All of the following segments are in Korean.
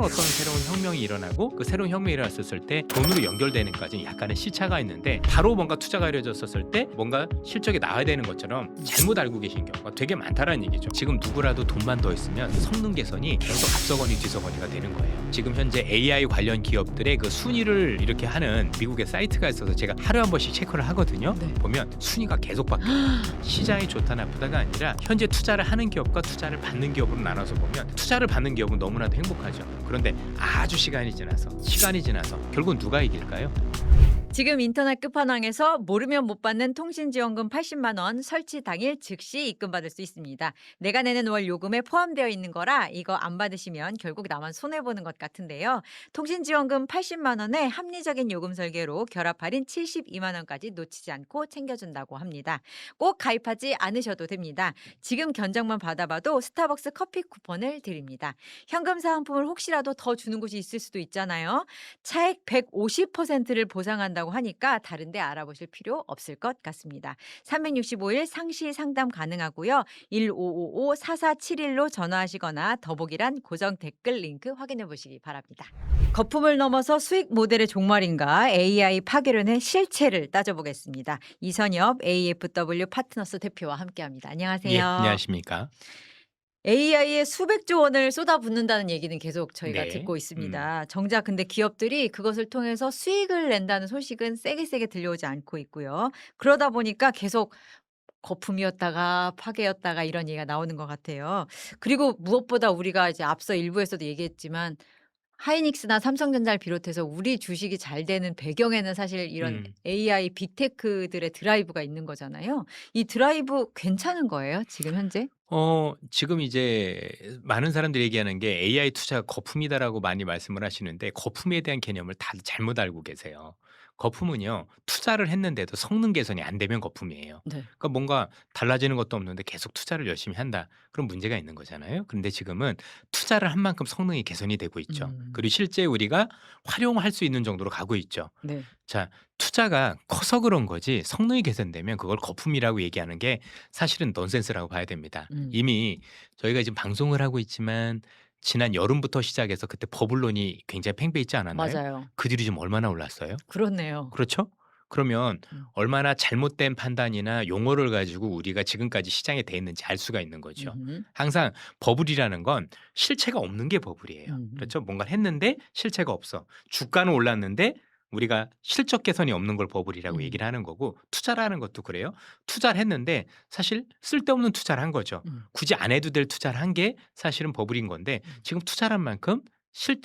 어떤 새로운 혁명이 일어나고 그 새로운 혁명이 일어났었을 때 돈으로 연결되는 까지 약간의 시차가 있는데 바로 뭔가 투자가 이루어졌었을 때 뭔가 실적이 나와야 되는 것처럼 잘못 알고 계신 경우가 되게 많다라는 얘기죠. 지금 누구라도 돈만 더 있으면 성능 개선이 계속 앞서거니 뒤서거니가 되는 거예요. 지금 현재 AI 관련 기업들의 그 순위를 이렇게 하는 미국의 사이트가 있어서 제가 하루에 한 번씩 체크를 하거든요. 네. 보면 순위가 계속 바뀌어요. 시장이 좋다 나쁘다가 아니라 현재 투자를 하는 기업과 투자를 받는 기업으로 나눠서 보면 투자를 받는 기업은 너무나도 행복하죠. 그런데 아주 시간이 지나서 결국은 누가 이길까요? 지금 인터넷 끝판왕에서 모르면 못 받는 통신지원금 80만 원 설치 당일 즉시 입금받을 수 있습니다. 내가 내는 월 요금에 포함되어 있는 거라 이거 안 받으시면 결국 나만 손해보는 것 같은데요. 통신지원금 80만 원에 합리적인 요금 설계로 결합 할인 72만 원까지 놓치지 않고 챙겨준다고 합니다. 꼭 가입하지 않으셔도 됩니다. 지금 견적만 받아봐도 스타벅스 커피 쿠폰을 드립니다. 현금 사은품을 혹시라도 더 주는 곳이 있을 수도 있잖아요. 차액 150%를 보상한다고 하니까 다른 데 알아보실 필요 없을 것 같습니다. 365일 상시 상담 가능하고요. 1555-4471로 전화하시거나 더보기란 고정 댓글 링크 확인해 보시기 바랍니다. 거품을 넘어서 수익 모델의 종말인가 AI 파괴론의 실체를 따져보겠습니다. 이선엽 AFW 파트너스 대표와 함께합니다. 안녕하세요. 예, 안녕하십니까? AI에 수백조 원을 쏟아붓는다는 얘기는 계속 저희가 네. 듣고 있습니다. 정작 근데 기업들이 그것을 통해서 수익을 낸다는 소식은 세게 들려오지 않고 있고요. 그러다 보니까 계속 거품이었다가 파괴였다가 이런 얘기가 나오는 것 같아요. 그리고 무엇보다 우리가 이제 앞서 일부에서도 얘기했지만 하이닉스나 삼성전자를 비롯해서 우리 주식이 잘 되는 배경에는 사실 이런 AI 빅테크들의 드라이브가 있는 거잖아요. 이 드라이브 괜찮은 거예요, 지금 현재? 지금 이제 많은 사람들이 얘기하는 게 AI 투자가 거품이다라고 많이 말씀을 하시는데 거품에 대한 개념을 다들 잘못 알고 계세요. 거품은요, 투자를 했는데도 성능 개선이 안 되면 거품이에요. 네. 그러니까 뭔가 달라지는 것도 없는데 계속 투자를 열심히 한다. 그럼 문제가 있는 거잖아요. 그런데 지금은 투자를 한 만큼 성능이 개선이 되고 있죠. 그리고 실제 우리가 활용할 수 있는 정도로 가고 있죠. 네. 자, 투자가 커서 그런 거지 성능이 개선되면 그걸 거품이라고 얘기하는 게 사실은 넌센스라고 봐야 됩니다. 음. 이미 저희가 지금 방송을 하고 있지만 지난 여름부터 시작해서 그때 버블론이 굉장히 팽배했지 않았나요? 맞아요. 그 뒤로 지금 얼마나 올랐어요? 그렇네요. 그렇죠? 그러면 음. 얼마나 잘못된 판단이나 용어를 가지고 우리가 지금까지 시장에 돼 있는지 알 수가 있는 거죠. 음흠. 항상 버블이라는 건 실체가 없는 게 버블이에요. 그렇죠? 뭔가를 했는데 실체가 없어. 주가는 올랐는데 우리가 실적 개선이 없는 걸 버블이라고 얘기를 하는 거고 투자라는 것도 그래요. 투자를 했는데 사실 쓸데없는 투자를 한 거죠. 굳이 안 해도 될 투자를 한 게 사실은 버블인 건데 지금 투자란 만큼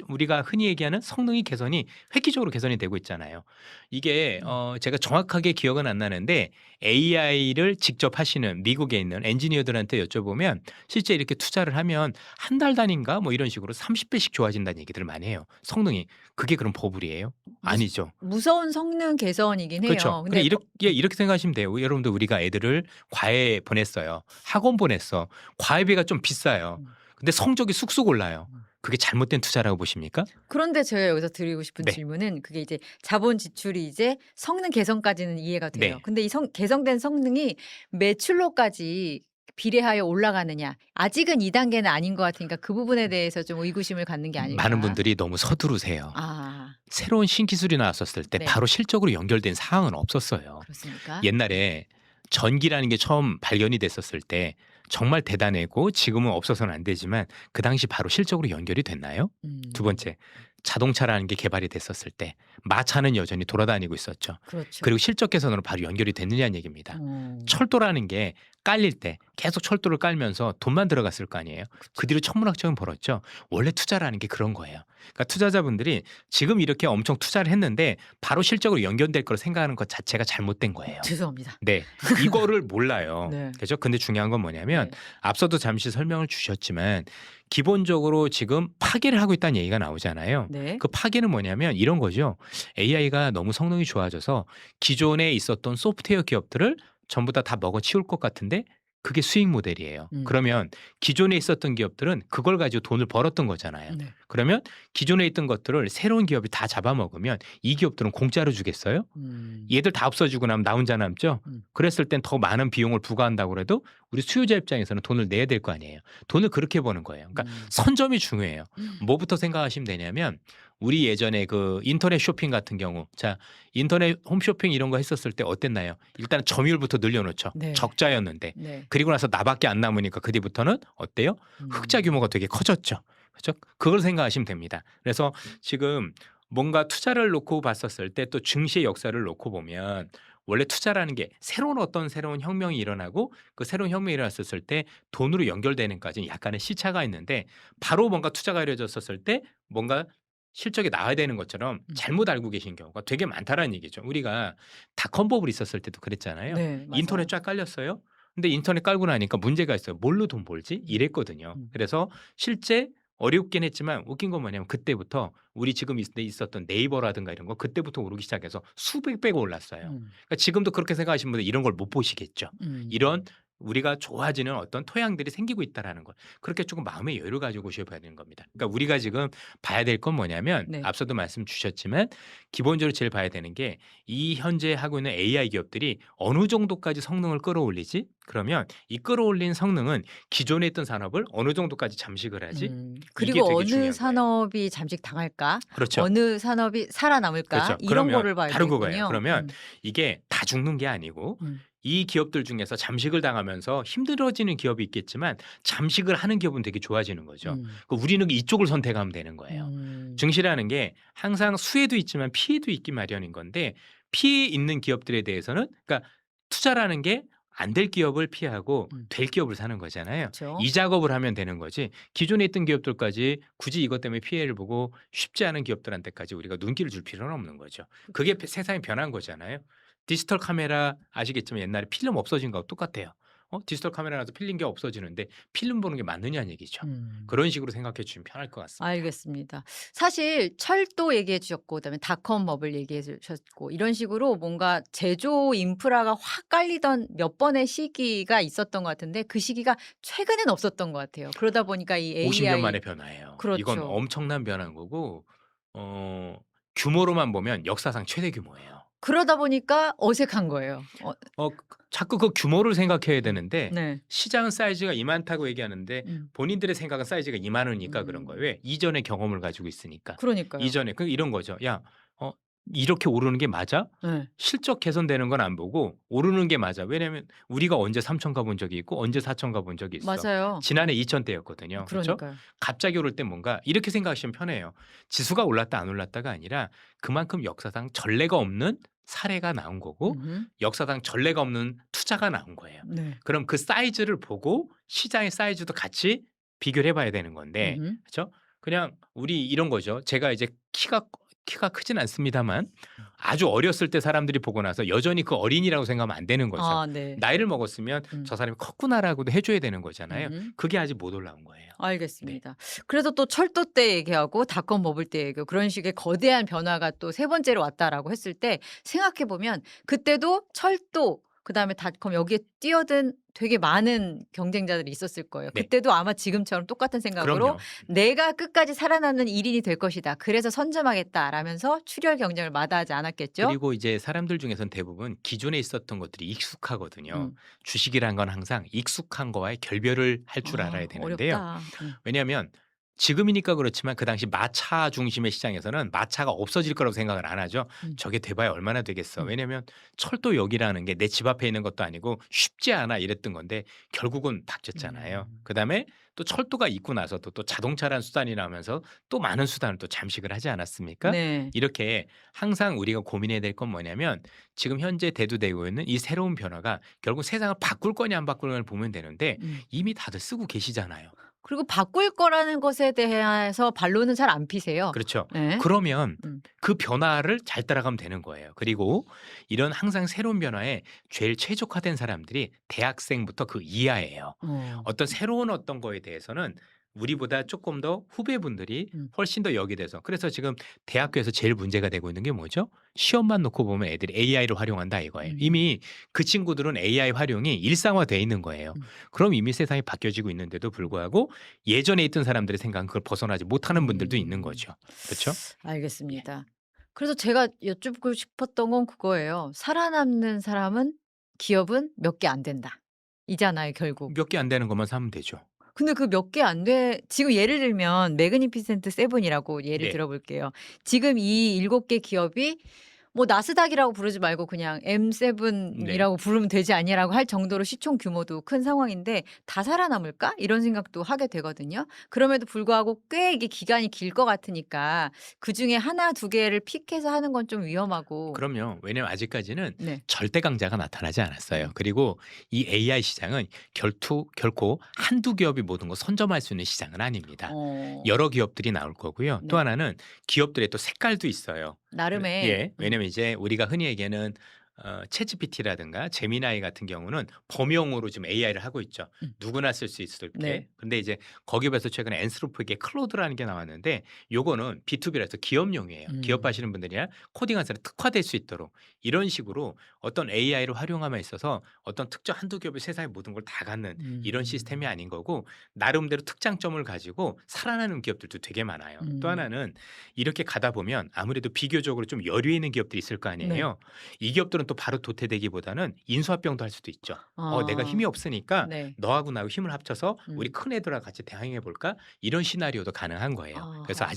우리가 흔히 얘기하는 성능이 개선이 획기적으로 개선이 되고 있잖아요. 이게 제가 정확하게 기억은 안 나는데 AI를 직접 하시는 미국에 있는 엔지니어들한테 여쭤보면 실제 이렇게 투자를 하면 한 달 단위인가 뭐 이런 식으로 30배씩 좋아진다는 얘기들을 많이 해요. 성능이. 그게 그럼 버블이에요? 아니죠. 무서운 성능 개선이긴 해요. 그렇죠. 근데 이렇게 생각하시면 돼요. 여러분들 우리가 애들을 과외 보냈어요. 학원 보냈어. 과외비가 좀 비싸요. 근데 성적이 쑥쑥 올라요. 그게 잘못된 투자라고 보십니까? 그런데 제가 여기서 드리고 싶은 네. 질문은 그게 이제 자본 지출이 이제 성능 개선까지는 이해가 돼요. 네. 근데 이 개선된 성능이 매출로까지 비례하여 올라가느냐. 아직은 2단계는 아닌 것 같으니까 그 부분에 대해서 좀 의구심을 갖는 게 아닐까. 많은 분들이 너무 서두르세요. 아, 새로운 신기술이 나왔었을 때 네. 바로 실적으로 연결된 사항은 없었어요. 그렇습니까? 옛날에 전기라는 게 처음 발견이 됐었을 때 정말 대단했고 지금은 없어서는 안 되지만 그 당시 바로 실적으로 연결이 됐나요? 두 번째, 자동차라는 게 개발이 됐었을 때 마차는 여전히 돌아다니고 있었죠. 그렇죠. 그리고 실적 개선으로 바로 연결이 됐느냐는 얘기입니다. 어. 철도라는 게 깔릴 때 계속 철도를 깔면서 돈만 들어갔을 거 아니에요. 그 뒤로 천문학적인 벌었죠. 원래 투자라는 게 그런 거예요. 그러니까 투자자분들이 지금 이렇게 엄청 투자를 했는데 바로 실적으로 연결될 걸 생각하는 것 자체가 잘못된 거예요. 죄송합니다. 네, 이거를 몰라요. 네. 그렇죠? 근데 중요한 건 뭐냐면 네. 앞서도 잠시 설명을 주셨지만 기본적으로 지금 파괴를 하고 있다는 얘기가 나오잖아요. 네. 그 파괴는 뭐냐면 이런 거죠. AI가 너무 성능이 좋아져서 기존에 있었던 소프트웨어 기업들을 전부 다 먹어치울 것 같은데 그게 수익 모델이에요. 그러면 기존에 있었던 기업들은 그걸 가지고 돈을 벌었던 거잖아요. 네. 그러면 기존에 있던 것들을 새로운 기업이 다 잡아먹으면 이 기업들은 공짜로 주겠어요? 얘들 다 없어지고 나면 나 혼자 남죠? 그랬을 땐 더 많은 비용을 부과한다고 해도 우리 수요자 입장에서는 돈을 내야 될 거 아니에요. 돈을 그렇게 버는 거예요. 그러니까 음. 선점이 중요해요. 음. 뭐부터 생각하시면 되냐면 우리 예전에 그 인터넷 쇼핑 같은 경우 자 인터넷 홈쇼핑 이런 거 했었을 때 어땠나요? 일단 점유율부터 늘려놓죠. 네. 적자였는데 네. 그리고 나서 나밖에 안 남으니까 그 뒤부터는 어때요? 흑자 규모가 되게 커졌죠. 그렇죠? 그걸 생각하시면 됩니다. 그래서 지금 뭔가 투자를 놓고 봤었을 때 또 증시의 역사를 놓고 보면 원래 투자라는 게 새로운 혁명이 일어나고 그 새로운 혁명이 일어났었을 때 돈으로 연결되는까지는 약간의 시차가 있는데 바로 뭔가 투자가 이루어졌었을 때 뭔가 실적이 나와야 되는 것처럼 잘못 알고 계신 경우가 되게 많다라는 얘기죠. 우리가 닷컴 버블 있었을 때도 그랬잖아요. 네, 인터넷 맞아요. 쫙 깔렸어요. 근데 인터넷 깔고 나니까 문제가 있어요. 뭘로 돈 벌지? 이랬거든요. 음. 그래서 실제 어렵긴 했지만 웃긴 건 뭐냐면 그때부터 우리 지금 있었던 네이버라든가 이런 거 그때부터 오르기 시작해서 수백 배가 올랐어요. 음. 그러니까 지금도 그렇게 생각하시는 분들 이런 걸 못 보시겠죠. 음. 이런 우리가 좋아지는 어떤 토양들이 생기고 있다라는 것. 그렇게 조금 마음의 여유를 가지고 오셔야 되는 겁니다. 그러니까 우리가 지금 봐야 될 건 뭐냐면 네. 앞서도 말씀 주셨지만 기본적으로 제일 봐야 되는 게 이 현재 하고 있는 AI 기업들이 어느 정도까지 성능을 끌어올리지? 그러면 이 끌어올린 성능은 기존에 있던 산업을 어느 정도까지 잠식을 하지? 이게 그리고 되게 어느 중요한 거예요. 산업이 잠식 당할까? 그렇죠. 어느 산업이 살아남을까? 그렇죠. 이런 그러면 거를 봐야 바로 그거예요. 되겠군요. 그러면 이게 다 죽는 게 아니고 음. 이 기업들 중에서 잠식을 당하면서 힘들어지는 기업이 있겠지만 잠식을 하는 기업은 되게 좋아지는 거죠. 음. 그 우리는 이쪽을 선택하면 되는 거예요. 음. 증시라는 게 항상 수혜도 있지만 피해도 있기 마련인 건데 피해 있는 기업들에 대해서는 그러니까 투자라는 게 안 될 기업을 피하고 음. 될 기업을 사는 거잖아요. 그쵸. 이 작업을 하면 되는 거지. 기존에 있던 기업들까지 굳이 이것 때문에 피해를 보고 쉽지 않은 기업들한테까지 우리가 눈길을 줄 필요는 없는 거죠. 그게 세상이 변한 거잖아요. 디지털 카메라 아시겠지만 옛날에 필름 없어진 거하고 똑같아요. 디지털 카메라 나서 필름 게 없어지는데 필름 보는 게 맞느냐는 얘기죠. 음. 그런 식으로 생각해 주시면 편할 것 같습니다. 알겠습니다. 사실 철도 얘기해 주셨고 그다음에 닷컴 버블 얘기해 주셨고 이런 식으로 뭔가 제조 인프라가 확 깔리던 몇 번의 시기가 있었던 것 같은데 그 시기가 최근엔 없었던 것 같아요. 그러다 보니까 이 50년 AI 만의 변화예요. 이건 그렇죠. 엄청난 변화인 거고 규모로만 보면 역사상 최대 규모예요. 그러다 보니까 어색한 거예요. 자꾸 그 규모를 생각해야 되는데 네. 시장 사이즈가 이만하다고 얘기하는데 음. 본인들의 생각은 사이즈가 이만하니까 그런 거예요. 왜? 이전의 경험을 가지고 있으니까. 그러니까요. 이전에 이런 거죠. 야, 이렇게 오르는 게 맞아? 네. 실적 개선되는 건 안 보고 오르는 게 맞아. 왜냐하면 우리가 언제 3천 가본 적이 있고 언제 4천 가본 적이 있어. 맞아요. 지난해 2천대였거든요. 그렇죠? 그러니까요. 갑자기 오를 때 뭔가 이렇게 생각하시면 편해요. 지수가 올랐다 안 올랐다가 아니라 그만큼 역사상 전례가 없는 사례가 나온 거고 음흠. 역사상 전례가 없는 투자가 나온 거예요. 네. 그럼 그 사이즈를 보고 시장의 사이즈도 같이 비교를 해봐야 되는 건데 음흠. 그렇죠? 그냥 우리 이런 거죠. 제가 이제 키가 크진 않습니다만 아주 어렸을 때 사람들이 보고 나서 여전히 그 어린이라고 생각하면 안 되는 거죠. 아, 네. 나이를 먹었으면 음. 저 사람이 컸구나라고도 해줘야 되는 거잖아요. 음흠. 그게 아직 못 올라온 거예요. 알겠습니다. 그래서 또 철도 때 얘기하고 닷컴 버블 때 얘기하고 그런 식의 거대한 변화가 또 세 번째로 왔다라고 했을 때 생각해 보면 그때도 철도 그다음에 닷컴 여기에 뛰어든 되게 많은 경쟁자들이 있었을 거예요. 네. 그때도 아마 지금처럼 똑같은 생각으로 그럼요. 내가 끝까지 살아남는 일인이 될 것이다. 그래서 선점하겠다라면서 출혈 경쟁을 마다하지 않았겠죠. 그리고 이제 사람들 중에서는 대부분 기존에 있었던 것들이 익숙하거든요. 음. 주식이란 건 항상 익숙한 거와의 결별을 할 줄 알아야 되는데요. 어렵다. 왜냐하면 지금이니까 그렇지만 그 당시 마차 중심의 시장에서는 마차가 없어질 거라고 생각을 안 하죠. 음. 저게 돼봐야 얼마나 되겠어. 음. 왜냐하면 철도역이라는 게 내 집 앞에 있는 것도 아니고 쉽지 않아 이랬던 건데 결국은 바뀌었잖아요. 그다음에 또 철도가 있고 나서도 또 자동차라는 수단이 나오면서 또 많은 수단을 또 잠식을 하지 않았습니까? 네. 이렇게 항상 우리가 고민해야 될 건 뭐냐면 지금 현재 대두되고 있는 이 새로운 변화가 결국 세상을 바꿀 거냐 안 바꿀 거냐를 보면 되는데 이미 다들 쓰고 계시잖아요. 그리고 바꿀 거라는 것에 대해서 반론은 잘 안 피세요. 그렇죠. 네. 그러면 음. 그 변화를 잘 따라가면 되는 거예요. 그리고 이런 항상 새로운 변화에 제일 최적화된 사람들이 대학생부터 그 이하예요. 어떤 새로운 어떤 거에 대해서는 우리보다 조금 더 후배분들이 훨씬 더 여기에 대해서 그래서 지금 대학교에서 제일 문제가 되고 있는 게 뭐죠? 시험만 놓고 보면 애들이 AI를 활용한다 이거예요. 이미 그 친구들은 AI 활용이 일상화돼 있는 거예요. 그럼 이미 세상이 바뀌어지고 있는데도 불구하고 예전에 있던 사람들의 생각은 그걸 벗어나지 못하는 분들도 있는 거죠. 그렇죠? 알겠습니다. 그래서 제가 여쭙고 싶었던 건 그거예요. 살아남는 사람은 기업은 몇 개 안 된다. 이잖아요, 결국. 몇 개 안 되는 것만 사면 되죠. 근데 그 몇 개 안 돼 지금 예를 들면 매그니피센트 세븐이라고 예를 네. 들어 볼게요. 지금 이 7개 기업이 뭐 나스닥이라고 부르지 말고 그냥 네. M7이라고 부르면 되지 않냐라고 할 정도로 시총 규모도 큰 상황인데 '다 살아남을까?' 이런 생각도 하게 되거든요. 그럼에도 불구하고 꽤 이게 기간이 길 것 같으니까 그중에 하나 두 개를 픽해서 하는 건 좀 위험하고. 그럼요. 왜냐면 아직까지는 네. 절대 강자가 나타나지 않았어요. 음. 그리고 이 AI 시장은 결코 한두 기업이 모든 걸 선점할 수 있는 시장은 아닙니다. 어. 여러 기업들이 나올 거고요. 또 네. 하나는 기업들의 또 색깔도 있어요. 나름의. 예. 왜냐면 이제 우리가 흔히 얘기하는 챗GPT라든가 제미나이 같은 경우는 범용으로 지금 AI를 하고 있죠. 음. 누구나 쓸 수 있을 게. 네. 근데 이제 거기에 비해서 최근에 앤스로프에게 클로드라는 게 나왔는데 요거는 B2B라서 기업용이에요. 음. 기업하시는 분들이나 코딩한 사람이 특화될 수 있도록 이런 식으로 어떤 AI를 활용함에 있어서 어떤 특정 한두 기업이 세상의 모든 걸 다 갖는 이런 시스템이 음. 아닌 거고 나름대로 특장점을 가지고 살아나는 기업들도 되게 많아요. 또 음. 하나는 이렇게 가다 보면 아무래도 비교적으로 좀 여유 있는 기업들이 있을 거 네. 아니에요. 이 기업들은 또 바로 도태되기보다는 인수합병도 할 수도 있죠. 내가 아. 힘이 없으니까 네. 너하고 나하고 힘을 합쳐서 우리 음. 큰 애들하고 같이 대항해 볼까? 이런 시나리오도 가능한 거예요. 그래서 아하.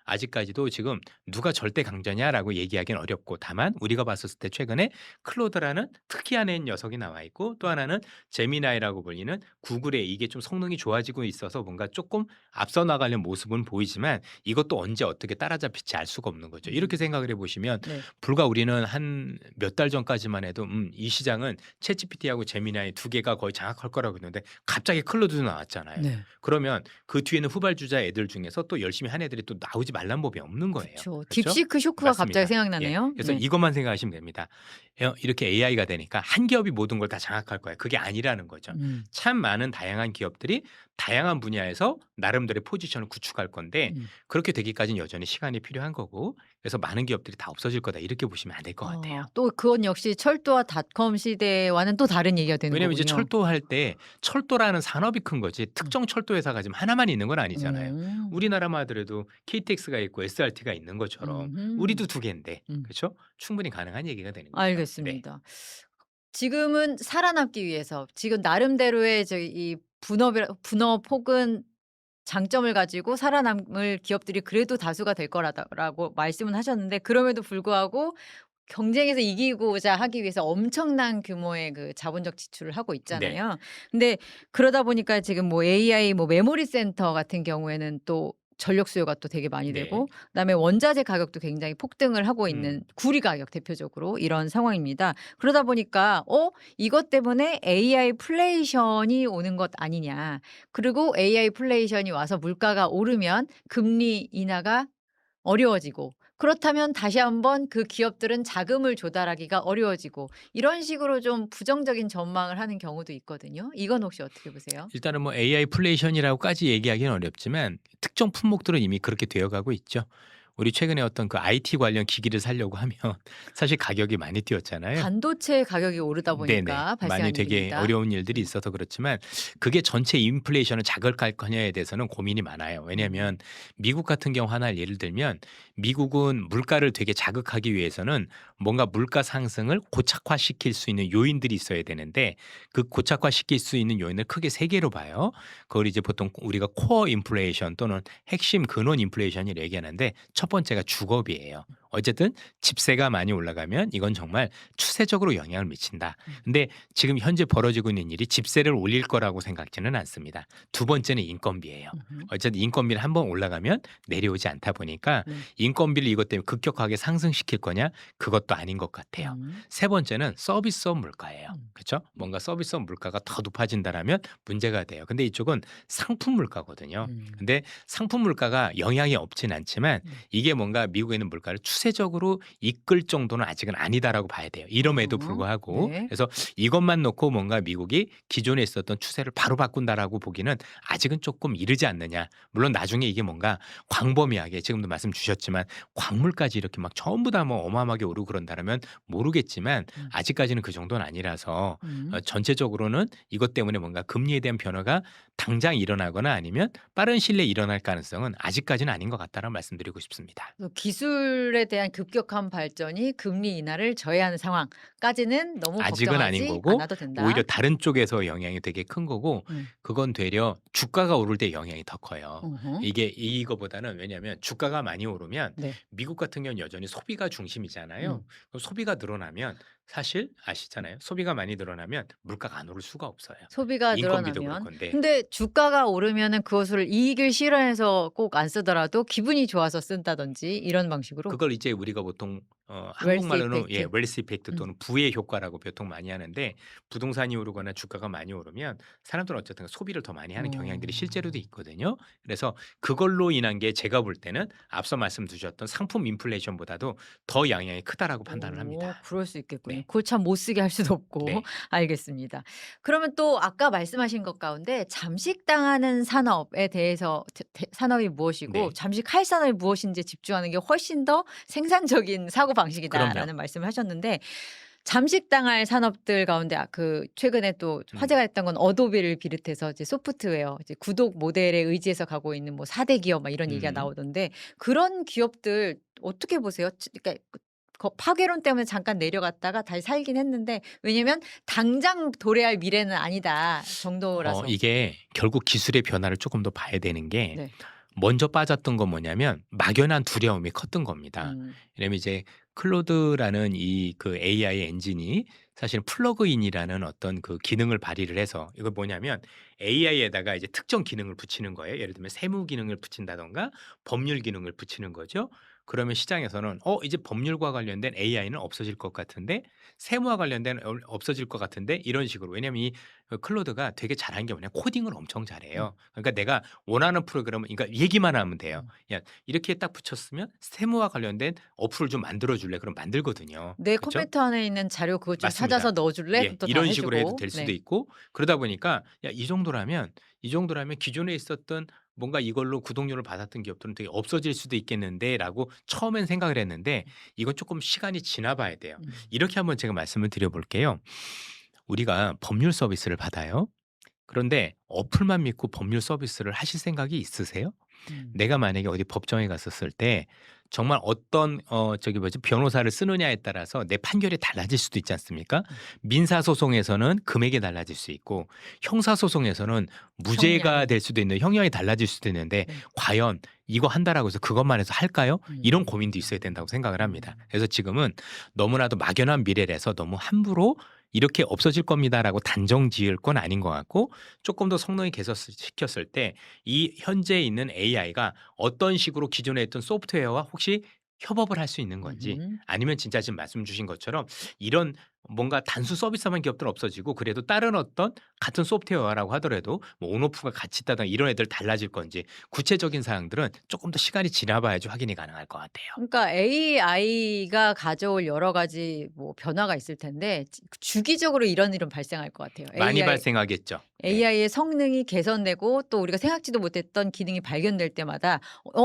아직까지도 지금 누가 절대 강자냐라고 얘기하기는 어렵고 다만 우리가 봤었을 때 최근에 클로드라는 특이한 애 녀석이 나와 있고 또 하나는 제미나이라고 불리는 구글의 이게 좀 성능이 좋아지고 있어서 뭔가 조금 앞서 나가려는 모습은 보이지만 이것도 언제 어떻게 따라잡힐지 알 수가 없는 거죠. 이렇게 음. 생각을 해보시면 네. 불과 우리는 한 몇 달 전까지만 해도 이 시장은 챗GPT하고 제미나이 두 개가 거의 장악할 거라고 했는데 갑자기 클로드도 나왔잖아요. 네. 그러면 그 뒤에는 후발주자 애들 중에서 또 열심히 한 애들이 또 나오지 말란 법이 없는 거예요. 그쵸. 그렇죠? 딥시크 쇼크가 갑자기 맞습니다. 예. 생각나네요. 그래서 네. 이것만 생각하시면 됩니다. 이렇게 AI가 되니까 한 기업이 모든 걸 다 장악할 거예요. 그게 아니라는 거죠. 음. 참 많은 다양한 기업들이 다양한 분야에서 나름대로의 포지션을 구축할 건데 음. 그렇게 되기까지는 여전히 시간이 필요한 거고 그래서 많은 기업들이 다 없어질 거다 이렇게 보시면 안 될 것 같아요. 또 그건 역시 철도와 닷컴 시대와는 또 다른 얘기가 되는 왜냐면 이제 거군요. 철도할 때 철도라는 산업이 큰 거지 음. 특정 철도 회사가 지금 하나만 있는 건 아니잖아요. 음. 우리나라만 하더라도 KTX가 있고 SRT가 있는 것처럼 음음. 우리도 두 개인데 음. 그렇죠? 충분히 가능한 얘기가 되는 거죠. 네. 알겠습니다. 지금은 살아남기 위해서 지금 나름대로의 저기 이 분업 혹은 장점을 가지고 살아남을 기업들이 그래도 다수가 될 거라고 말씀은 하셨는데 그럼에도 불구하고 경쟁에서 이기고자 하기 위해서 엄청난 규모의 그 자본적 지출을 하고 네. 있잖아요. 근데 그러다 보니까 지금 뭐 AI 뭐 메모리 센터 같은 경우에는 또 전력 수요가 또 되게 많이 네. 되고 그다음에 원자재 가격도 굉장히 폭등을 하고 있는 음. 구리 가격 대표적으로 이런 상황입니다. 그러다 보니까 이것 때문에 AI 플레이션이 오는 것 아니냐. 그리고 AI 플레이션이 와서 물가가 오르면 금리 인하가 어려워지고 그렇다면 다시 한번 그 기업들은 자금을 조달하기가 어려워지고 이런 식으로 좀 부정적인 전망을 하는 경우도 있거든요. 이건 혹시 어떻게 보세요? 일단은 뭐 AI 플레이션이라고까지 얘기하기는 어렵지만 특정 품목들은 이미 그렇게 되어 가고 있죠. 우리 최근에 어떤 그 IT 관련 기기를 사려고 하면 사실 가격이 많이 뛰었잖아요. 반도체 가격이 오르다 네네. 보니까 많이 발생한 되게 일입니다. 어려운 일들이 음. 있어서 그렇지만 그게 전체 인플레이션을 자극할 거냐에 대해서는 고민이 많아요. 왜냐하면 미국 같은 경우 하나 예를 들면 미국은 물가를 되게 자극하기 위해서는 뭔가 물가 상승을 고착화시킬 수 있는 요인들이 있어야 되는데 그 고착화시킬 수 있는 요인을 크게 세 개로 봐요. 그걸 이제 보통 우리가 코어 인플레이션 또는 핵심 근원 인플레이션이라고 얘기하는데 첫 번째가 주거비예요. 어쨌든 집세가 많이 올라가면 이건 정말 추세적으로 영향을 미친다. 근데 지금 현재 벌어지고 있는 일이 집세를 올릴 거라고 생각지는 않습니다. 두 번째는 인건비예요. 음흠. 어쨌든 인건비를 한번 올라가면 내려오지 않다 보니까 네. 인건비를 이것 때문에 급격하게 상승시킬 거냐? 그것도 아닌 것 같아요. 음. 세 번째는 서비스업 물가예요. 음. 그렇죠? 뭔가 서비스업 물가가 더 높아진다라면 문제가 돼요. 근데 이쪽은 상품 물가거든요. 음. 근데 상품 물가가 영향이 없진 않지만 네. 이게 뭔가 미국에 있는 물가를 추세적으로 이끌 정도는 아직은 아니다라고 봐야 돼요. 이럼에도 불구하고 네. 그래서 이것만 놓고 뭔가 미국이 기존에 있었던 추세를 바로 바꾼다라고 보기는 아직은 조금 이르지 않느냐. 물론 나중에 이게 뭔가 광범위하게 지금도 말씀 주셨지만 광물까지 이렇게 막 전부 다 뭐 어마어마하게 오르고 그런다면 모르겠지만 음. 아직까지는 그 정도는 아니라서 음. 전체적으로는 이것 때문에 뭔가 금리에 대한 변화가 당장 일어나거나 아니면 빠른 시일 내에 일어날 가능성은 아직까지는 아닌 것 같다는 말씀드리고 싶습니다. 그래서 기술에 대한 급격한 발전이 금리 인하를 저해하는 상황까지는 너무 아직은 아닌 걱정하지 거고 않아도 된다. 오히려 다른 쪽에서 영향이 되게 큰 거고 음. 그건 되려 주가가 오를 때 영향이 더 커요. 어허. 이게 이거보다는 왜냐하면 주가가 많이 오르면 네. 미국 같은 경우는 여전히 소비가 중심이잖아요. 음. 그럼 소비가 늘어나면 사실 아시잖아요. 소비가 많이 늘어나면 물가가 안 오를 수가 없어요. 소비가 인건비도 그럴 늘어나면 건데 근데 주가가 오르면은 그것을 이익을 실현해서 꼭 안 쓰더라도 기분이 좋아서 쓴다든지 이런 방식으로 그걸 이제 우리가 보통 웰스 한국말로는 이펙트. 웰스 이펙트 음. 또는 부의 효과라고 보통 많이 하는데 부동산이 오르거나 주가가 많이 오르면 사람들은 어쨌든 소비를 더 많이 하는 경향들이 실제로도 어. 있거든요. 그래서 그걸로 인한 게 제가 볼 때는 앞서 말씀 주셨던 상품 인플레이션보다도 더 영향이 크다라고 판단을 합니다. 그럴 수 있겠군요. 네. 그걸 참 못 쓰게 할 수도 없고. 네. 알겠습니다. 그러면 또 아까 말씀하신 것 가운데 잠식당하는 산업에 대해서 산업이 무엇이고 네. 잠식할 산업이 무엇인지에 집중하는 게 훨씬 더 생산적인 그럼요. 사고방식이다라는 말씀을 하셨는데 잠식당할 산업들 가운데 최근에 또 음. 화제가 됐던 건 어도비를 비롯해서 이제 소프트웨어 이제 구독 모델에 의지해서 가고 있는 뭐 4대 기업 막 이런 얘기가 음. 나오던데 그런 기업들 어떻게 보세요? 그러니까 파괴론 때문에 잠깐 내려갔다가 다시 살긴 했는데 왜냐면 '당장 도래할 미래는 아니다.' 정도라서. 이게 결국 기술의 변화를 조금 더 봐야 되는 게 네. 먼저 빠졌던 건 뭐냐면 막연한 두려움이 컸던 겁니다. 음. 왜냐면 이제 클로드라는 이 그 AI 엔진이 사실 플러그인이라는 어떤 그 기능을 발휘를 해서 이거 뭐냐면 AI에다가 이제 특정 기능을 붙이는 거예요. 예를 들면 세무 기능을 붙인다든가 법률 기능을 붙이는 거죠. 그러면 시장에서는 이제 법률과 관련된 AI는 없어질 것 같은데 세무와 관련된 없어질 것 같은데 이런 식으로. 왜냐면 이 클로드가 되게 잘하는 게 뭐냐 코딩을 엄청 음. 잘해요. 그러니까 내가 원하는 프로그램을 그러니까 얘기만 하면 돼요. 음. 야 이렇게 딱 붙였으면 세무와 관련된 어플을 좀 만들어 줄래? 그럼 만들거든요. "내 그죠? 컴퓨터 안에 있는 자료 그것 좀 찾아서 맞습니다. 넣어 줄래?" 예. 그럼 또 다 이런 해 식으로 해도 주고. 될 수도 네. 있고 그러다 보니까 야 이 정도라면 기존에 있었던 뭔가 이걸로 구독료를 받았던 기업들은 되게 없어질 수도 있겠는데라고 처음엔 생각을 했는데 이건 조금 시간이 지나 봐야 돼요. 음. 이렇게 한번 제가 말씀을 드려 볼게요. 우리가 법률 서비스를 받아요. 그런데 어플만 믿고 법률 서비스를 하실 생각이 있으세요? 음. 내가 만약에 어디 법정에 갔었을 때 정말 어떤 저기 뭐지 변호사를 쓰느냐에 따라서 내 판결이 달라질 수도 있지 않습니까? 음. 민사 소송에서는 금액이 달라질 수 있고 형사 소송에서는 무죄가 형량이. 될 수도 있는 형량이 달라질 수도 있는데 네. 과연 이거 한다라고 해서 그것만 해서 할까요? 이런 음. 고민도 있어야 된다고 생각을 합니다. 음. 그래서 지금은 너무나도 막연한 미래라서 너무 함부로 이렇게 없어질 겁니다라고 단정 지을 건 아닌 것 같고 조금 더 성능이 개선시켰을 때 이 현재 있는 AI가 어떤 식으로 기존에 있던 소프트웨어와 혹시 협업을 할 수 있는 건지 음음. 아니면 진짜 지금 말씀 주신 것처럼 이런 뭔가 단순 서비스만 기업들은 없어지고 그래도 다른 어떤 같은 소프트웨어라고 하더라도 뭐 온오프가 같이 있다든가 이런 애들 달라질 건지 구체적인 사항들은 조금 더 시간이 지나봐야지 확인이 가능할 것 같아요. 그러니까 AI가 가져올 여러 가지 뭐 변화가 있을 텐데 주기적으로 이런 일은 발생할 것 같아요. 많이 발생하겠죠. 네. AI의 성능이 개선되고 또 우리가 생각지도 못했던 기능이 발견될 때마다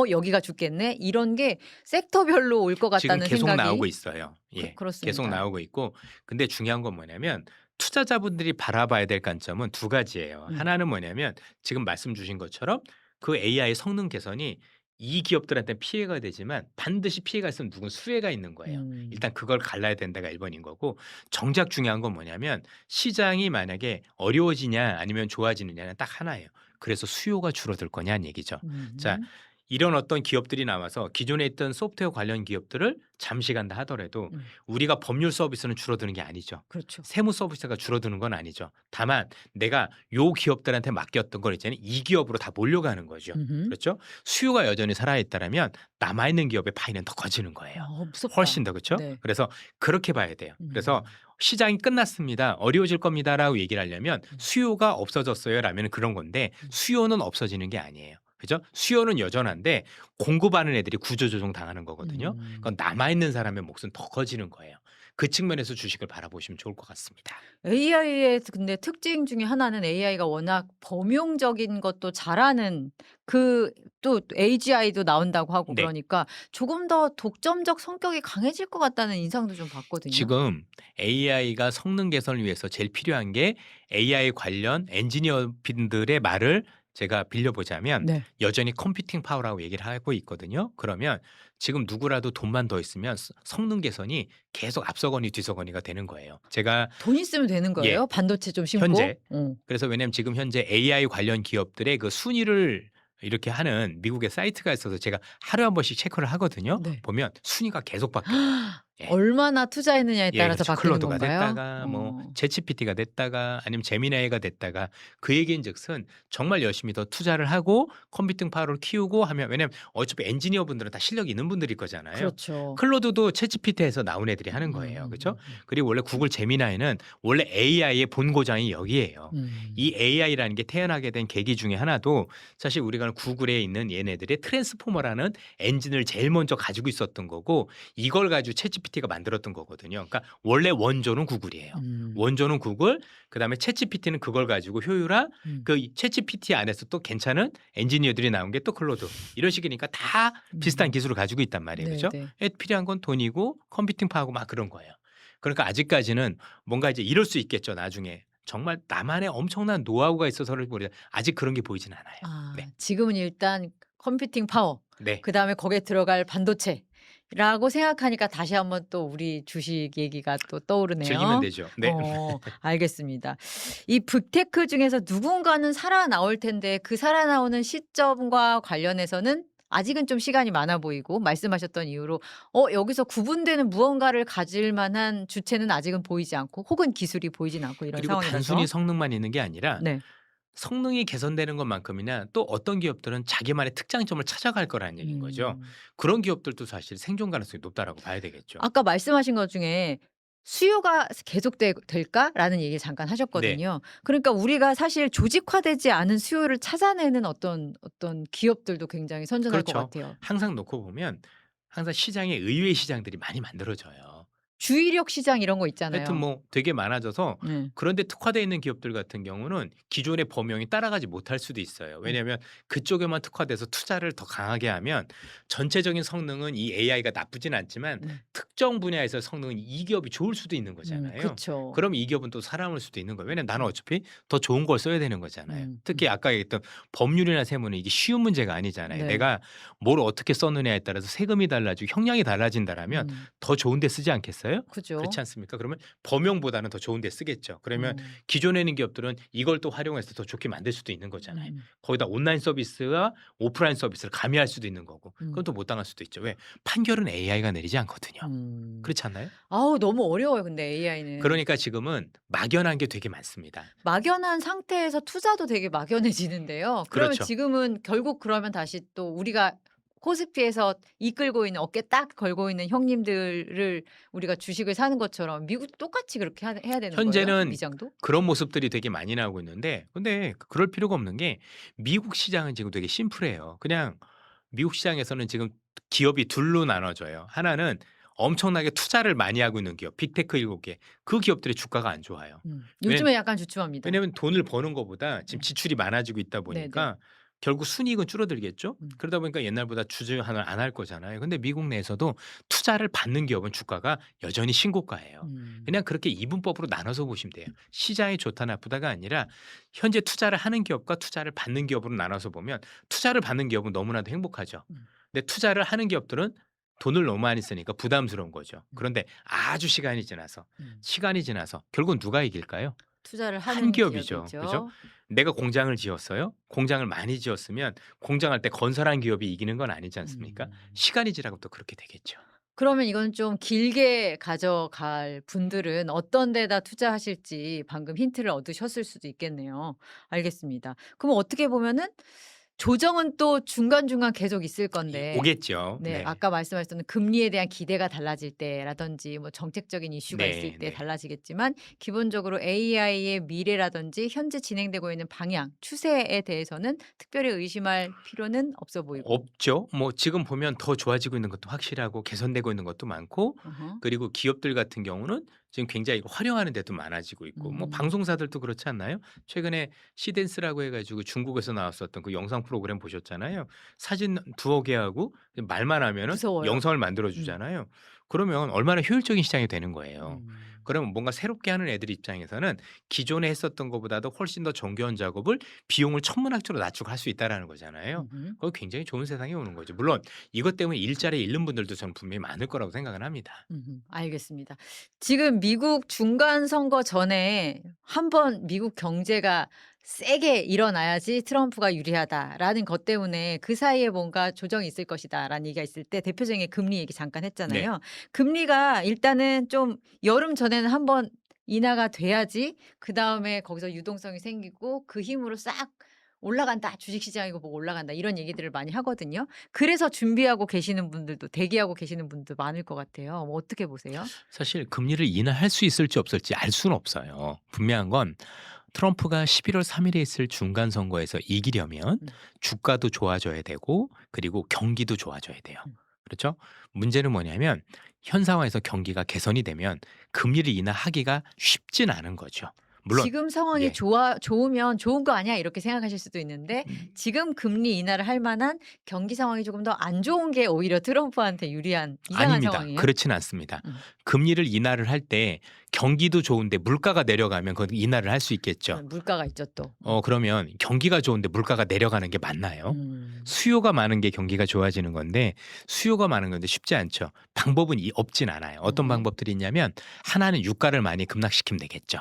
'여기가 죽겠네.' 이런 게 섹터별로 올 것 지금 같다는 계속 나오고 생각이 있어요. 예. 계속 그렇습니다. 나오고 있고 근데 중요한 건 뭐냐면 투자자분들이 바라봐야 될 관점은 두 가지예요. 음. 하나는 뭐냐면 지금 말씀 주신 것처럼 그 AI 성능 개선이 이 기업들한테 피해가 되지만 반드시 피해가 있으면 누군 수혜가 있는 거예요. 음. 일단 그걸 갈라야 된다가 1 번인 거고 정작 중요한 건 뭐냐면 시장이 만약에 어려워지냐 아니면 좋아지느냐는 딱 하나예요. 그래서 수요가 줄어들 거냐는 얘기죠. 자 음. 이런 어떤 기업들이 나와서 기존에 있던 소프트웨어 관련 기업들을 잠식한다 하더라도 음. 우리가 법률 서비스는 줄어드는 게 아니죠. 그렇죠. 세무 서비스가 줄어드는 건 아니죠. 다만 내가 요 기업들한테 맡겼던 걸 이제는 이 기업으로 다 몰려가는 거죠. 음음. 그렇죠? 수요가 여전히 살아있다라면 남아있는 기업의 파이는 더 커지는 거예요. 무섭다. 훨씬 더 그렇죠? 네. 그래서 그렇게 봐야 돼요. 그래서 음. 시장이 끝났습니다. 어려워질 겁니다라고 얘기를 하려면 음. 수요가 없어졌어요라면 그런 건데 음. 수요는 없어지는 게 아니에요. 그죠? 수요는 여전한데 공급하는 애들이 구조조정 당하는 거거든요. 음. 그건 남아있는 사람의 몫은 더 커지는 거예요. 그 측면에서 주식을 바라보시면 좋을 것 같습니다. AI의 근데 특징 중에 하나는 AI가 워낙 범용적인 것도 잘하는 그 또 AGI도 나온다고 하고 네. 그러니까 조금 더 독점적 성격이 강해질 것 같다는 인상도 좀 받거든요. 지금 AI가 성능 개선을 위해서 제일 필요한 게 AI 관련 엔지니어분들의 말을 제가 빌려보자면 네. 여전히 컴퓨팅 파워라고 얘기를 하고 있거든요. 그러면 지금 누구라도 돈만 더 있으면 성능 개선이 계속 앞서거니 뒤서거니가 되는 거예요. 제가 돈 있으면 되는 예, 거예요? 반도체 좀 심고? 현재 그래서 왜냐하면 지금 현재 AI 관련 기업들의 그 순위를 이렇게 하는 미국의 사이트가 있어서 제가 하루에 한 번씩 체크를 하거든요. 네. 보면 순위가 계속 바뀌어요. 예. 얼마나 투자했느냐에 예, 따라서 그렇죠. 바뀌는 클로드가 건가요? 됐다가 뭐 챗GPT가 됐다가 아니면 제미나이가 됐다가 그 얘기인즉슨 정말 열심히 더 투자를 하고 컴퓨팅 파워를 키우고 하면 왜냐면 어차피 엔지니어분들은 다 실력이 있는 분들일 거잖아요. 그렇죠. 클로드도 챗GPT에서 나온 애들이 하는 거예요. 그렇죠? 그리고 원래 구글 제미나이는 원래 AI의 본고장이 여기예요. 이 AI라는 게 태어나게 된 계기 중에 하나도 사실 우리가 구글에 있는 얘네들의 트랜스포머라는 엔진을 제일 먼저 가지고 있었던 거고 이걸 가지고 챗GPT가 만들었던 거거든요. 그러니까 원래 원조는 구글이에요. 원조는 구글, 그다음에 챗GPT는 그걸 가지고 효율화, 그 챗GPT 안에서 또 괜찮은 엔지니어들이 나온 게 또 클로드. 이런 식이니까 다 비슷한 기술을 가지고 있단 말이에요. 그렇죠? 네네. 필요한 건 돈이고 컴퓨팅 파워고 막 그런 거예요. 그러니까 아직까지는 뭔가 이제 이럴 수 있겠죠. 나중에. 정말 나만의 엄청난 노하우가 있어서를 모르 아직 그런 게 보이진 않아요. 아 네. 지금은 일단 컴퓨팅 파워 네. 그다음에 거기에 들어갈 반도체라고 생각하니까 다시 한번 또 우리 주식 얘기가 또 즐기면 떠오르네요. 되죠. 네. 알겠습니다. 이 빅테크 중에서 누군가는 살아나올 텐데 그 살아나오는 시점과 관련해서는 아직은 좀 시간이 많아 보이고 말씀하셨던 이유로 여기서 구분되는 무언가를 가질 만한 주체는 아직은 보이지 않고 혹은 기술이 보이진 않고 이런 그리고 단순히 상황이라서 성능만 있는 게 아니라 네. 성능이 개선되는 것만큼이나 또 어떤 기업들은 자기만의 특장점을 찾아갈 거라는 얘기인 거죠. 음. 그런 기업들도 사실 생존 가능성이 높다라고 봐야 되겠죠. 아까 말씀하신 것 중에 "수요가 계속 될까?"라는 얘기를 잠깐 네. 하셨거든요. 그러니까 우리가 사실 조직화되지 않은 수요를 찾아내는 어떤 기업들도 굉장히 선전할 것 그렇죠. 같아요. 항상 놓고 보면 항상 시장에 의외의 시장들이 많이 만들어져요. 주의력 시장 이런 거 하여튼 있잖아요. 뭐 되게 많아져서 네. 그런데 특화되어 있는 기업들 같은 경우는 기존의 범용이 따라가지 못할 수도 있어요. 왜냐하면 그쪽에만 특화돼서 투자를 더 강하게 하면 전체적인 성능은 이 AI가 나쁘진 않지만 네. 특정 분야에서 성능은 이 기업이 좋을 수도 있는 거잖아요. 그쵸. 그럼 이 기업은 또 살아남을 수도 있는 거예요. 왜냐면 나는 어차피 더 좋은 걸 써야 되는 거잖아요. 특히 아까 얘기했던 법률이나 세무는 이게 쉬운 문제가 아니잖아요. 네. 내가 뭘 어떻게 썼느냐에 따라서 세금이 달라지고 형량이 달라진다라면 더 좋은 데 쓰지 않겠어요? 그죠. 그렇지 않습니까? 그러면 범용보다는 더 좋은 데 쓰겠죠. 그러면 어. 기존에 있는 기업들은 이걸 또 활용해서 더 좋게 만들 수도 있는 거잖아요. 거기다 온라인 서비스와 오프라인 서비스를 가미할 수도 있는 거고 그건 또 못 당할 수도 있죠. 왜? 판결은 AI가 내리지 않거든요. 그렇지 않나요? 아우 너무 어려워요 근데 AI는. 그러니까 지금은 막연한 게 되게 많습니다. 막연한 상태에서 투자도 되게 막연해지는데요. 그러면 그렇죠. 지금은 결국 그러면 다시 또 우리가 코스피에서 이끌고 있는 어깨 딱 걸고 있는 형님들을 우리가 주식을 사는 것처럼 미국도 똑같이 그렇게 해야 되는 거예요? 현재는 미장도? 그런 모습들이 되게 많이 나오고 있는데 근데 그럴 필요가 없는 게 미국 시장은 지금 되게 심플해요. 그냥 미국 시장에서는 지금 기업이 둘로 나눠져요. 하나는 엄청나게 투자를 많이 하고 있는 기업, 빅테크 7개. 그 기업들의 주가가 안 좋아요. 요즘에 약간 주춤합니다. 왜냐하면 돈을 버는 것보다 지금 네. 지출이 많아지고 있다 보니까 결국 순이익은 줄어들겠죠. 그러다 보니까 옛날보다 주주환원 안 할 거잖아요. 근데 미국 내에서도 투자를 받는 기업은 주가가 여전히 신고가예요. 그냥 그렇게 이분법으로 나눠서 보시면 돼요. 시장이 좋다 나쁘다가 아니라 현재 투자를 하는 기업과 투자를 받는 기업으로 나눠서 보면 투자를 받는 기업은 너무나도 행복하죠. 근데 투자를 하는 기업들은 돈을 너무 많이 쓰니까 부담스러운 거죠. 그런데 아주 시간이 지나서 결국은 누가 이길까요? 투자를 한 하는 기업이죠. 그죠? 기업이죠. 내가 공장을 지었어요. 공장을 많이 지었으면 공장할 때 건설한 기업이 이기는 건 아니지 않습니까? 시간이 지나고 또 그렇게 되겠죠. 그러면 이건 좀 길게 가져갈 분들은 어떤 데다 투자하실지 방금 힌트를 얻으셨을 수도 있겠네요. 알겠습니다. 그럼 어떻게 보면은 조정은 또 중간중간 계속 있을 건데 오겠죠. 네, 네. 아까 말씀하셨던 금리에 대한 기대가 달라질 때라든지 뭐 정책적인 이슈가 있을 네, 때 네. 달라지겠지만 기본적으로 AI의 미래라든지 현재 진행되고 있는 방향, 추세에 대해서는 특별히 의심할 필요는 없어 보이고. 없죠. 뭐 지금 보면 더 좋아지고 있는 것도 확실하고 개선되고 있는 것도 많고 어허. 그리고 기업들 같은 경우는 지금 굉장히 이거 활용하는 데도 많아지고 있고 뭐 음. 방송사들도 그렇지 않나요? 최근에 시댄스라고 해 가지고 중국에서 나왔었던 그 영상 프로그램 보셨잖아요. 사진 두어 개 하고 말만 하면은 무서워요. 영상을 만들어 음. 주잖아요. 그러면 얼마나 효율적인 시장이 되는 거예요. 음. 그러면 뭔가 새롭게 하는 애들 입장에서는 기존에 했었던 것보다도 훨씬 더 정교한 작업을 비용을 천문학적으로 낮추고 할 수 있다라는 거잖아요. 음흠. 그거 굉장히 좋은 세상이 오는 거죠. 물론 이것 때문에 일자리 잃는 분들도 저는 분명히 많을 거라고 생각은 합니다. 알겠습니다. 지금 미국 중간 선거 전에 한번 미국 경제가 세게 일어나야지 트럼프가 유리하다라는 것 때문에 그 사이에 뭔가 조정이 있을 것이다라는 얘기가 있을 때 대표적인 게 금리 얘기 잠깐 네. 했잖아요. 금리가 일단은 좀 여름 전에는 한번 인하가 돼야지 그다음에 거기서 유동성이 생기고 그 힘으로 싹 올라간다. 주식시장이고 뭐 올라간다. 이런 얘기들을 많이 하거든요. 그래서 준비하고 계시는 분들도 대기하고 계시는 분도 많을 것 같아요. 뭐 어떻게 보세요? 사실 금리를 인하할 수 있을지 없을지 알 수는 없어요. 분명한 건 트럼프가 11월 3일에 있을 중간 선거에서 이기려면 음. 주가도 좋아져야 되고 그리고 경기도 좋아져야 돼요. 음. 그렇죠? 문제는 뭐냐면 현 상황에서 경기가 개선이 되면 금리를 인하하기가 쉽진 않은 거죠. 물론 지금 상황이 예. 좋으면 '좋은 거 아니야?' 이렇게 생각하실 수도 있는데 지금 금리 인하를 할 만한 경기 상황이 조금 더 안 좋은 게 오히려 트럼프한테 유리한 이상한 아닙니다. 상황이에요? 그렇진 않습니다. 음. 금리를 인하를 할 때 경기도 좋은데 물가가 내려가면 그건 인하를 할 수 있겠죠. 물가가 있죠 또. 그러면 경기가 좋은데 물가가 내려가는 게 맞나요? 음. 수요가 많은 게 경기가 좋아지는 건데 수요가 많은 건데 쉽지 않죠. 방법은 없진 않아요. 어떤 음흠. 방법들이 있냐면 하나는 유가를 많이 급락시키면 되겠죠.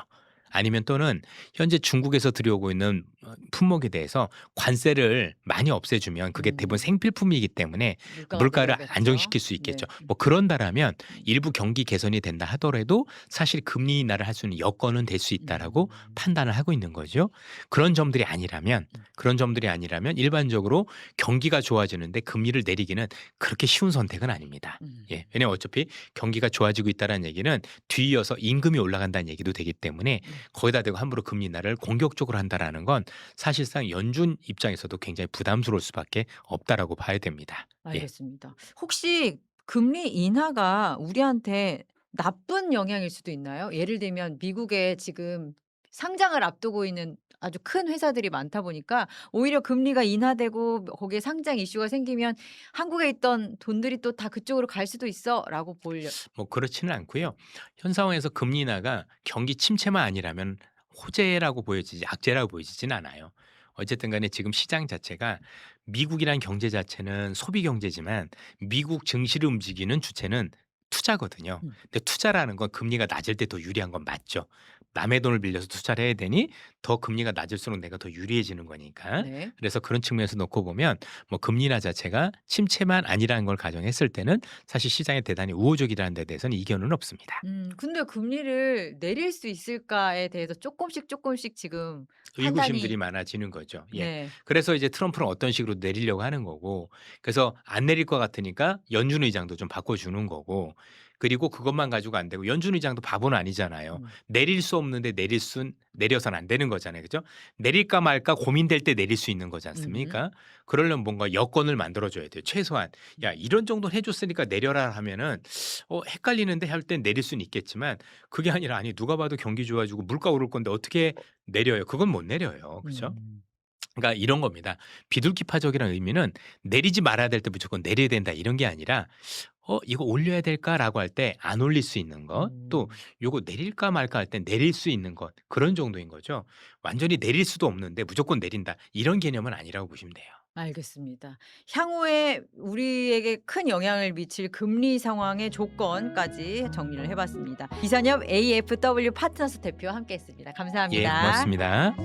아니면 또는 현재 중국에서 들여오고 있는 품목에 대해서 관세를 많이 없애주면 그게 대부분 음. 생필품이기 때문에 물가가 물가를 내려오겠죠. 안정시킬 수 있겠죠. 네. 뭐 그런다라면 일부 경기 개선이 된다 하더라도 사실 금리 인하를 할 수 있는 여건은 될 수 있다라고 음. 판단을 하고 있는 거죠. 그런 점들이 아니라면 일반적으로 경기가 좋아지는데 금리를 내리기는 그렇게 쉬운 선택은 아닙니다. 음. 예. 왜냐하면 어차피 경기가 좋아지고 있다는 얘기는 뒤이어서 임금이 올라간다는 얘기도 되기 때문에 거기다 대고 함부로 금리 인하를 공격적으로 한다라는 건 사실상 연준 입장에서도 굉장히 부담스러울 수밖에 없다라고 봐야 됩니다. 예. 알겠습니다. 혹시 금리 인하가 우리한테 나쁜 영향일 수도 있나요? 예를 들면 미국에 지금 상장을 앞두고 있는 아주 큰 회사들이 많다 보니까 오히려 금리가 인하되고 거기에 상장 이슈가 생기면 '한국에 있던 돈들이 또 다 그쪽으로 갈 수도 있어.'라고 보려. 뭐 그렇지는 않고요. 현 상황에서 금리 인하가 경기 침체만 아니라면 호재라고 보여지지 악재라고 보여지진 않아요. 어쨌든 간에 지금 시장 자체가 미국이란 경제 자체는 소비 경제지만 미국 증시를 움직이는 주체는 투자거든요. 음. 근데 투자라는 건 금리가 낮을 때 더 유리한 건 맞죠. 남의 돈을 빌려서 투자를 해야 되니 더 금리가 낮을수록 내가 더 유리해지는 거니까. 네. 그래서 그런 측면에서 놓고 보면 뭐 금리 인하 자체가 침체만 아니라는 걸 가정했을 때는 사실 시장에 대단히 우호적이라는 데 대해서는 이견은 없습니다. 근데 금리를 내릴 수 있을까에 대해서 조금씩 지금 의구심들이 판단이. 많아지는 거죠. 예. 네. 그래서 이제 트럼프는 어떤 식으로 내리려고 하는 거고 그래서 안 내릴 것 같으니까 연준 의장도 좀 바꿔주는 거고 그리고 그것만 가지고 안 되고 연준 의장도 바보는 아니잖아요. 음. 내릴 수 없는데 내려서는 안 되는 거잖아요. 그죠? 내릴까 말까 고민될 때 내릴 수 있는 거지 음음. 않습니까? 그러려면 뭔가 여건을 만들어줘야 돼요. 최소한 야 이런 정도는 해줬으니까 내려라 하면은 헷갈리는데 할 땐 내릴 수는 있겠지만 그게 아니라 아니 누가 봐도 경기 좋아지고 물가 오를 건데 어떻게 내려요? 그건 못 내려요. 그죠? 음. 그러니까 이런 겁니다. 비둘기파적이라는 의미는 내리지 말아야 될 때 무조건 내려야 된다 이런 게 아니라 이거 올려야 될까라고 할 때 안 올릴 수 있는 것, 또 음. 요거 내릴까 말까 할 때 내릴 수 있는 것 그런 정도인 거죠. 완전히 내릴 수도 없는데 무조건 내린다 이런 개념은 아니라고 보시면 돼요. 알겠습니다. 향후에 우리에게 큰 영향을 미칠 금리 상황의 조건까지 정리를 해 봤습니다. 이선엽 AFW 파트너스 대표와 함께 했습니다. 예, 감사합니다. 고맙습니다.